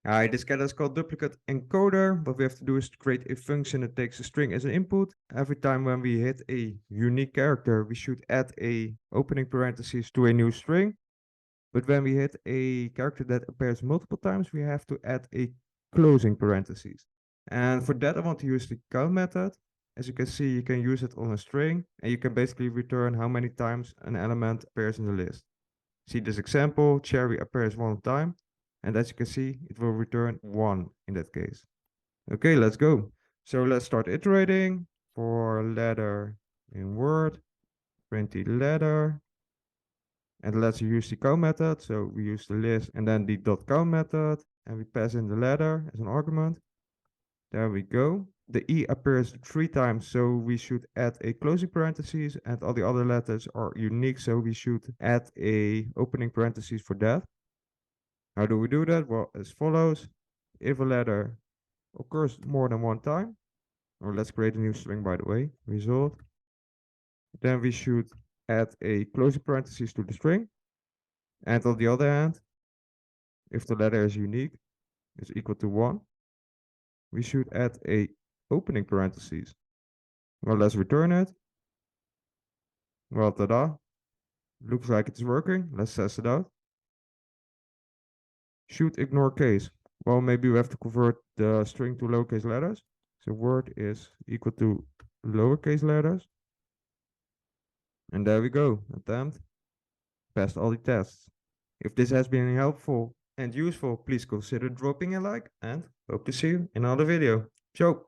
Hi, this get is called duplicate encoder. What we have to do is to create a function that takes a string as an input. Every time when we hit a unique character, we should add a opening parentheses to a new string. But when we hit a character that appears multiple times, we have to add a closing parentheses. And for that, I want to use the count method. As you can see, you can use it on a string, and you can basically return how many times an element appears in the list. See this example, cherry appears one time. And as you can see, it will return 1 in that case. Okay, let's go. So let's start iterating. For letter in Word, print the letter. And let's use the count method. So we use the list and then the .count method. And we pass in the letter as an argument. There we go. The E appears 3 times, so we should add a closing parentheses, and all the other letters are unique, so we should add a opening parentheses for that. How do we do that? Well, as follows. If a letter occurs more than one time, or let's create a new string, by the way, result, then we should add a closing parentheses to the string. And on the other hand, if the letter is unique, is equal to 1, we should add a opening parentheses. Well, let's return it. Well, tada. Looks like it's working. Let's test it out. Should ignore case. Well, maybe we have to convert the string to lowercase letters. So word is equal to lowercase letters. And there we go. Attempt. Passed all the tests. If this has been helpful and useful, please consider dropping a like and hope to see you in another video. Ciao.